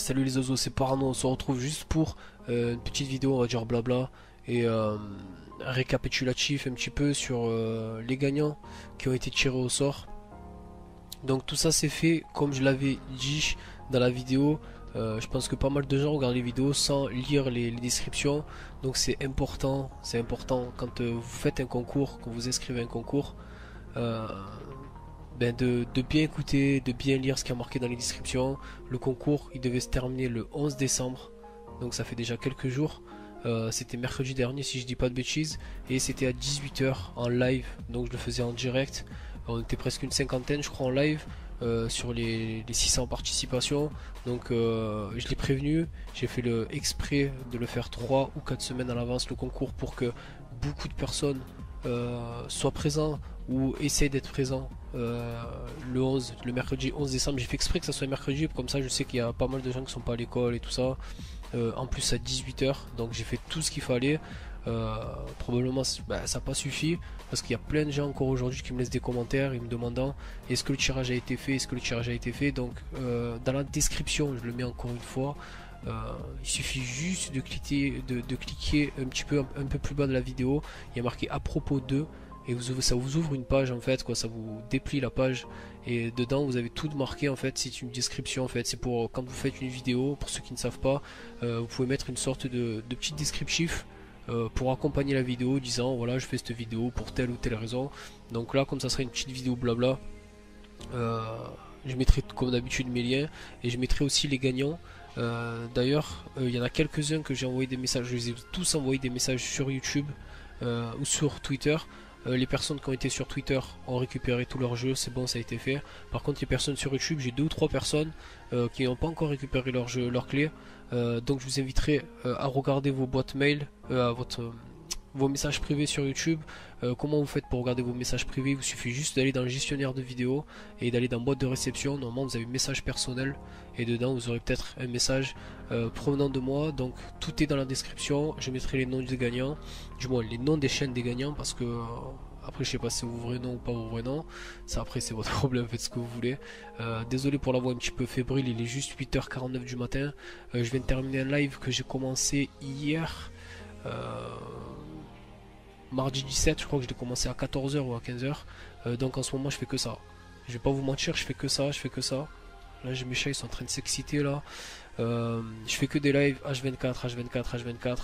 salut les oiseaux, c'est Parano, on se retrouve juste pour une petite vidéo, on va dire blabla, et un récapitulatif un petit peu sur les gagnants qui ont été tirés au sort. Donc tout ça c'est fait comme je l'avais dit dans la vidéo. Je pense que pas mal de gens regardent les vidéos sans lire les descriptions. Donc c'est important quand vous faites un concours, quand vous inscrivez un concours, euh, de bien écouter, de bien lire ce qui est marqué dans les descriptions. Le concours il devait se terminer le 11 décembre, donc ça fait déjà quelques jours. C'était mercredi dernier si je dis pas de bêtises, et c'était à 18 h en live, donc je le faisais en direct. On était presque une cinquantaine je crois en live, sur les 600 participations. Donc je l'ai prévenu, j'ai fait le exprès de le faire 3 ou 4 semaines à l'avance le concours pour que beaucoup de personnes soient présents ou essayent d'être présents le mercredi 11 décembre. J'ai fait exprès que ça soit mercredi, comme ça je sais qu'il y a pas mal de gens qui sont pas à l'école et tout ça. En plus à 18 h, donc j'ai fait tout ce qu'il fallait. Probablement ça n'a pas suffi parce qu'il y a plein de gens encore aujourd'hui qui me laissent des commentaires et me demandant est-ce que le tirage a été fait, est-ce que le tirage a été fait. Donc dans la description, je le mets encore une fois, il suffit juste de cliquer un petit peu un peu plus bas de la vidéo, il y a marqué à propos de, et ça vous ouvre une page en fait, quoi, ça vous déplie la page et dedans vous avez tout marqué en fait. C'est une description en fait, c'est pour quand vous faites une vidéo, pour ceux qui ne savent pas, vous pouvez mettre une sorte de petit descriptif pour accompagner la vidéo, disant voilà je fais cette vidéo pour telle ou telle raison. Donc là comme ça serait une petite vidéo blabla, je mettrai comme d'habitude mes liens et je mettrai aussi les gagnants. D'ailleurs il y en a quelques-uns que j'ai envoyé des messages, je les ai tous envoyé des messages sur YouTube ou sur Twitter. Les personnes qui ont été sur Twitter ont récupéré tous leurs jeux, c'est bon, ça a été fait. Par contre les personnes sur YouTube, j'ai 2 ou 3 personnes qui n'ont pas encore récupéré leurs jeux, leurs clés. Donc je vous inviterai à regarder vos boîtes mail, vos messages privés sur YouTube. Comment vous faites pour regarder vos messages privés? Il vous suffit juste d'aller dans le gestionnaire de vidéos et d'aller dans boîte de réception. Normalement vous avez message personnel et dedans vous aurez peut-être un message provenant de moi. Donc tout est dans la description. Je mettrai les noms des gagnants, du moins les noms des chaînes des gagnants, parce que après je sais pas si c'est vos vrais noms ou pas vos vrais noms. Ça après c'est votre problème, faites ce que vous voulez. Désolé pour la voix un petit peu fébrile, il est juste 8 h 49 du matin. Je viens de terminer un live que j'ai commencé hier, mardi 17, je crois que je l'ai commencé à 14 h ou à 15 h. Donc en ce moment je fais que ça. Je vais pas vous mentir, je fais que ça, je fais que ça. Là j'ai mes chats, ils sont en train de s'exciter là. Je fais que des lives H24, H24, H24.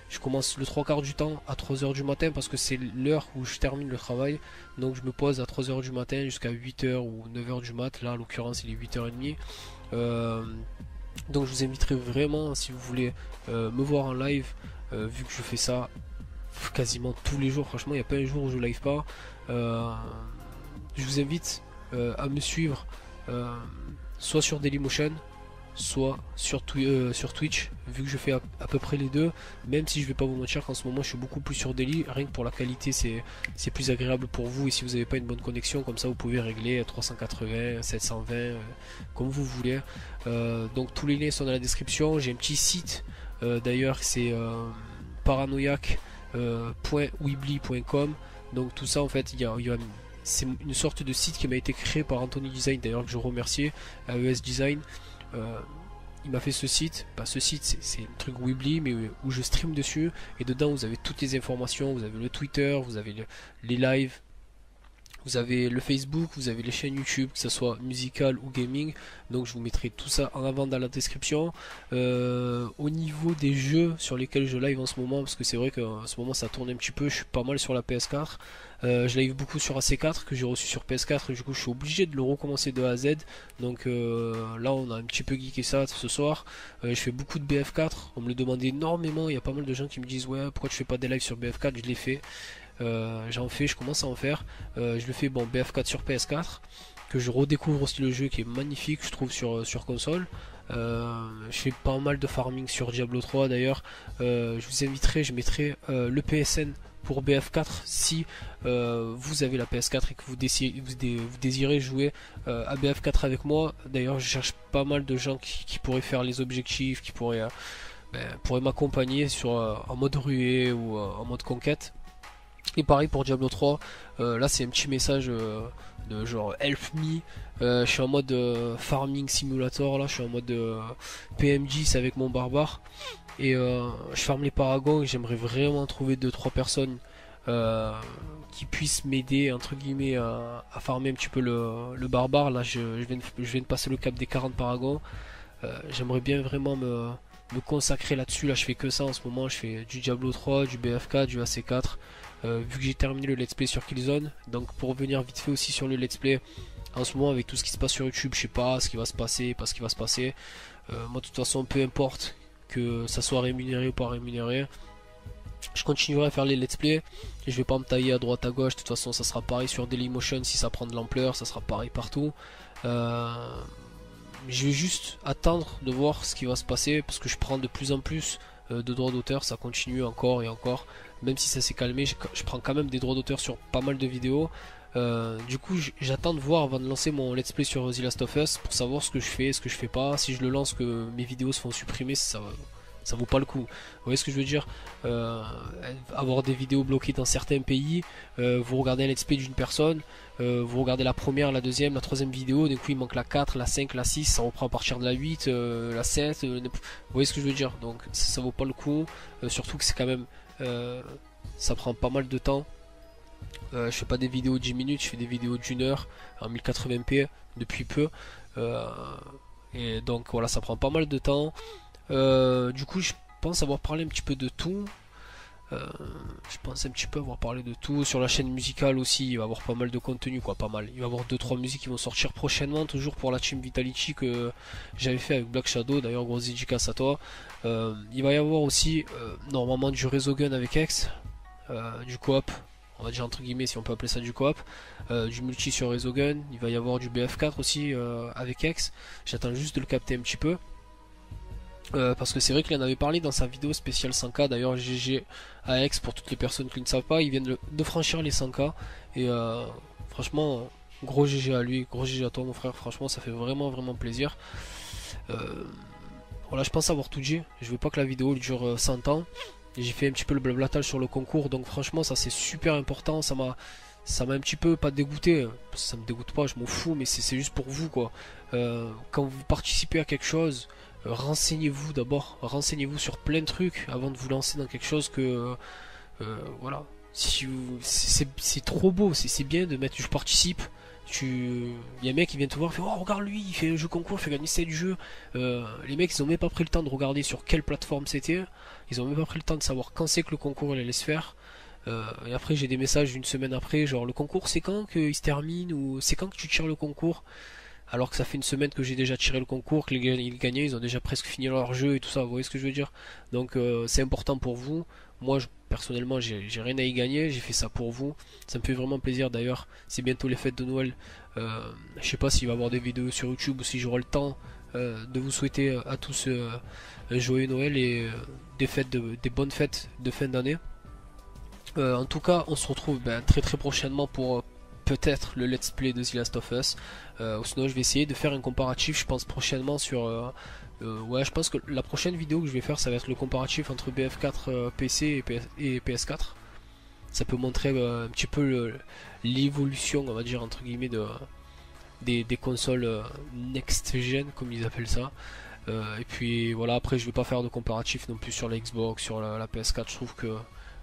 Je commence le 3 quarts du temps à 3 h du matin parce que c'est l'heure où je termine le travail. Donc je me pose à 3 h du matin jusqu'à 8 h ou 9 h du mat. Là, en l'occurrence, il est 8 h 30. Donc je vous inviterai vraiment, si vous voulez me voir en live, vu que je fais ça quasiment tous les jours. Franchement, il n'y a pas un jour où je live pas. Je vous invite à me suivre soit sur Dailymotion, soit sur Twitch, vu que je fais à peu près les deux. Même si je vais pas vous mentir qu'en ce moment je suis beaucoup plus sur Daily, rien que pour la qualité c'est plus agréable pour vous. Et si vous n'avez pas une bonne connexion, comme ça vous pouvez régler à 380, 720, comme vous voulez. Donc tous les liens sont dans la description. J'ai un petit site d'ailleurs, c'est paranoiac.weebly.com. Donc tout ça en fait c'est une sorte de site qui m'a été créé par Anthony Design, d'ailleurs que je remercie, AES Design. Il m'a fait ce site. Ce site c'est un truc Weebly mais où je stream dessus, et dedans vous avez toutes les informations. Vous avez le Twitter, vous avez les lives, vous avez le Facebook, vous avez les chaînes YouTube, que ce soit musical ou gaming. Donc je vous mettrai tout ça en avant dans la description. Au niveau des jeux sur lesquels je live en ce moment, parce que c'est vrai qu'en ce moment ça tourne un petit peu, je suis pas mal sur la PS4. Je live beaucoup sur AC4 que j'ai reçu sur PS4, et du coup je suis obligé de le recommencer de A à Z. Donc là on a un petit peu geeké ça ce soir. Je fais beaucoup de BF4, on me le demande énormément. Il y a pas mal de gens qui me disent ouais pourquoi tu fais pas des lives sur BF4. Je l'ai fait. Je commence à en faire. Je le fais BF4 sur PS4, que je redécouvre aussi le jeu qui est magnifique je trouve sur console. Je fais pas mal de farming sur Diablo 3 d'ailleurs. Je vous inviterai, je mettrai le PSN pour BF4 si vous avez la PS4 et que vous désirez jouer à BF4 avec moi. D'ailleurs je cherche pas mal de gens qui pourraient faire les objectifs, qui pourraient m'accompagner en mode ruée ou en mode conquête. Et pareil pour Diablo 3, là c'est un petit message de genre help me. Je suis en mode farming simulator, là je suis en mode PMG avec mon barbare. Et je farme les paragons et j'aimerais vraiment trouver deux trois personnes euh, qui puissent m'aider entre guillemets à farmer un petit peu le barbare. Là je viens de passer le cap des 40 paragons. J'aimerais bien vraiment me consacrer là-dessus. Là je fais que ça en ce moment, je fais du Diablo 3, du BFK, du AC4. Vu que j'ai terminé le let's play sur Killzone, donc pour revenir vite fait aussi sur le let's play, en ce moment avec tout ce qui se passe sur YouTube, je sais pas ce qui va se passer, pas ce qui va se passer. Moi de toute façon peu importe que ça soit rémunéré ou pas rémunéré, je continuerai à faire les let's play. Je vais pas me tailler à droite à gauche. De toute façon ça sera pareil sur Dailymotion si ça prend de l'ampleur, ça sera pareil partout. Je vais juste attendre de voir ce qui va se passer parce que je prends de plus en plus de droits d'auteur, ça continue encore et encore. Même si ça s'est calmé, je prends quand même des droits d'auteur sur pas mal de vidéos. Du coup, j'attends de voir avant de lancer mon let's play sur The Last of Us pour savoir ce que je fais, ce que je fais pas. Si je le lance, que mes vidéos se font supprimer, ça vaut pas le coup. Vous voyez ce que je veux dire? Avoir des vidéos bloquées dans certains pays, vous regardez un let's play d'une personne, vous regardez la première, la deuxième, la troisième vidéo, d'un coup il manque la 4, la 5, la 6, ça reprend à partir de la 8, la 7, vous voyez ce que je veux dire? Donc ça vaut pas le coup, surtout que c'est quand même, ça prend pas mal de temps. Je fais pas des vidéos de 10 minutes, je fais des vidéos d'une heure en 1080p depuis peu. Euh, et donc voilà, ça prend pas mal de temps. Du coup, je pense avoir parlé un petit peu de tout. Je pense un petit peu avoir parlé de tout. Sur la chaîne musicale aussi, il va y avoir pas mal de contenu, quoi, pas mal. Il va y avoir 2-3 musiques qui vont sortir prochainement, toujours pour la team Vitality que j'avais fait avec Black Shadow. D'ailleurs, grosse dédicace à toi. Il va y avoir aussi normalement du Resogun avec X, du coop. On va dire entre guillemets si on peut appeler ça du coop, du multi sur Resogun. Il va y avoir du BF4 aussi avec X. J'attends juste de le capter un petit peu. Parce que c'est vrai qu'il en avait parlé dans sa vidéo spéciale 100K. D'ailleurs, GG AX pour toutes les personnes qui ne savent pas, ils viennent de franchir les 100K. Et franchement, gros GG à lui, gros GG à toi, mon frère. Franchement, ça fait vraiment, vraiment plaisir. Voilà, je pense avoir tout dit. Je veux pas que la vidéo dure 100 ans. J'ai fait un petit peu le blablatage sur le concours, donc franchement, ça c'est super important. Ça m'a un petit peu pas dégoûté. Ça me dégoûte pas, je m'en fous, mais c'est juste pour vous quoi. Quand vous participez à quelque chose, renseignez-vous d'abord, renseignez-vous sur plein de trucs avant de vous lancer dans quelque chose que voilà. Si c'est trop beau, c'est bien de mettre je participe. Il y a un mec qui vient te voir, il fait oh regarde lui, il fait un jeu concours, il fait gagner 7 jeux. Les mecs ils ont même pas pris le temps de regarder sur quelle plateforme c'était. Ils ont même pas pris le temps de savoir quand c'est que le concours il allait se faire. Et après j'ai des messages une semaine après, genre le concours c'est quand qu'il se termine ou c'est quand que tu tires le concours. Alors que ça fait une semaine que j'ai déjà tiré le concours, que les gagnants ils ont déjà presque fini leur jeu et tout ça, vous voyez ce que je veux dire? Donc c'est important pour vous. Moi personnellement j'ai rien à y gagner, j'ai fait ça pour vous. Ça me fait vraiment plaisir d'ailleurs. C'est bientôt les fêtes de Noël. Je sais pas s'il va y avoir des vidéos sur YouTube ou si j'aurai le temps de vous souhaiter à tous un joyeux Noël et des bonnes fêtes de fin d'année. En tout cas, on se retrouve très très prochainement pour peut-être le let's play de The Last of Us. Ou sinon, je vais essayer de faire un comparatif, je pense prochainement sur. Ouais, je pense que la prochaine vidéo que je vais faire, ça va être le comparatif entre BF4 PC et PS4. Ça peut montrer un petit peu l'évolution, on va dire entre guillemets, des consoles next gen, comme ils appellent ça. Et puis voilà, après je vais pas faire de comparatif non plus sur la Xbox, sur la PS4. Je trouve que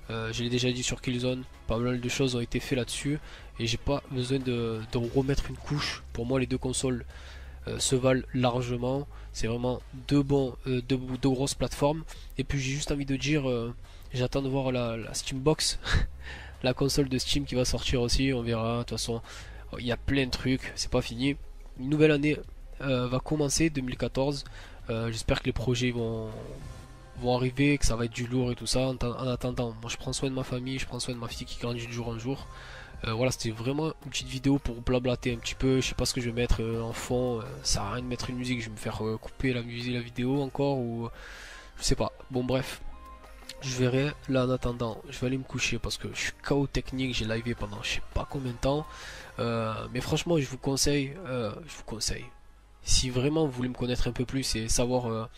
je l'ai déjà dit sur Killzone, pas mal de choses ont été faites là-dessus et j'ai pas besoin de remettre une couche. Pour moi, les deux consoles se valent largement. C'est vraiment deux grosses plateformes. Et puis j'ai juste envie de dire, j'attends de voir la Steambox, la console de Steam qui va sortir aussi. On verra. De toute façon, il y a plein de trucs, c'est pas fini. Une nouvelle année va commencer, 2014. J'espère que les projets vont arriver, que ça va être du lourd et tout ça. En attendant, moi je prends soin de ma famille, je prends soin de ma fille qui grandit de jour en jour. Voilà, c'était vraiment une petite vidéo pour blablater un petit peu. Je sais pas ce que je vais mettre en fond. Ça sert à rien de mettre une musique, je vais me faire couper la musique, la vidéo encore ou je sais pas. Bon bref, je verrai. Là en attendant, je vais aller me coucher parce que je suis KO technique, j'ai livé pendant je sais pas combien de temps. Mais franchement, je vous conseille. Si vraiment vous voulez me connaître un peu plus et savoir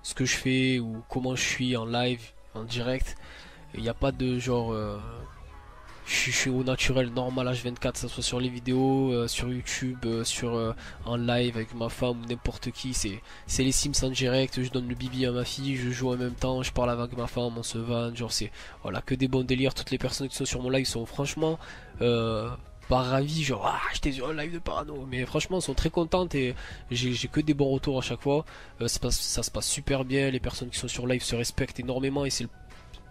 ce que je fais ou comment je suis en live, en direct, il n'y a pas de genre je suis au naturel normal H24, ça soit sur les vidéos, sur YouTube, en live avec ma femme ou n'importe qui. C'est les Sims en direct, je donne le bibi à ma fille, je joue en même temps, je parle avec ma femme, on se vanne, genre c'est voilà que des bons délires. Toutes les personnes qui sont sur mon live sont franchement pas ravis, genre ah j'étais sur un live de Parano, mais franchement elles sont très contentes et j'ai que des bons retours à chaque fois. Ça se passe super bien, les personnes qui sont sur live se respectent énormément et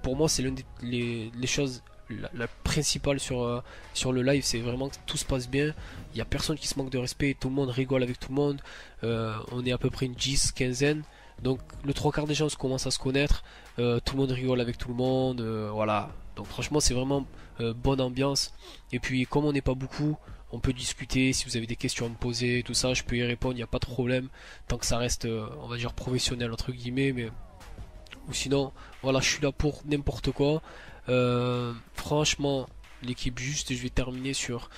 pour moi c'est l'une les choses la principale sur le live, c'est vraiment que tout se passe bien, il y a personne qui se manque de respect, tout le monde rigole avec tout le monde. On est à peu près une 10 quinzaine, donc le trois quarts des gens commencent à se connaître, tout le monde rigole avec tout le monde, voilà, donc franchement c'est vraiment bonne ambiance. Et puis comme on n'est pas beaucoup, on peut discuter, si vous avez des questions à me poser, tout ça je peux y répondre, il n'y a pas de problème, tant que ça reste on va dire professionnel entre guillemets, mais ou sinon, voilà, je suis là pour n'importe quoi. Franchement, l'équipe juste, je vais terminer sur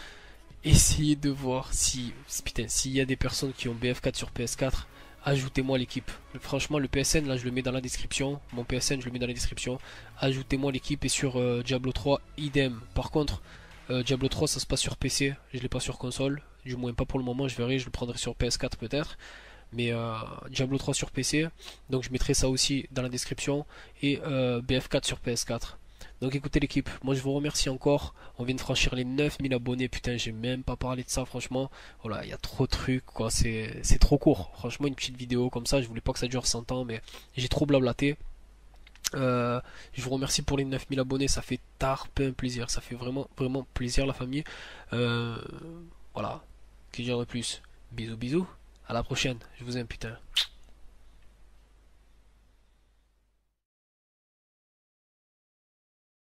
essayer de voir si, putain, s'il y a des personnes qui ont BF4 sur PS4, ajoutez-moi l'équipe. Franchement, le PSN, là, je le mets dans la description. Mon PSN, je le mets dans la description. Ajoutez-moi l'équipe et sur Diablo 3, idem. Par contre, Diablo 3, ça se passe sur PC. Je l'ai pas sur console. Du moins, pas pour le moment. Je verrai, je le prendrai sur PS4 peut-être, mais Diablo 3 sur PC, donc je mettrai ça aussi dans la description, et BF4 sur PS4. Donc écoutez l'équipe, moi je vous remercie encore, on vient de franchir les 9000 abonnés, putain j'ai même pas parlé de ça franchement, voilà il y a trop de trucs quoi, c'est trop court, franchement une petite vidéo comme ça, je voulais pas que ça dure 100 ans mais j'ai trop blablaté. Je vous remercie pour les 9000 abonnés, ça fait tarpin plaisir, ça fait vraiment vraiment plaisir la famille. Euh, voilà, que dire de plus, bisous bisous. À la prochaine, je vous aime putain.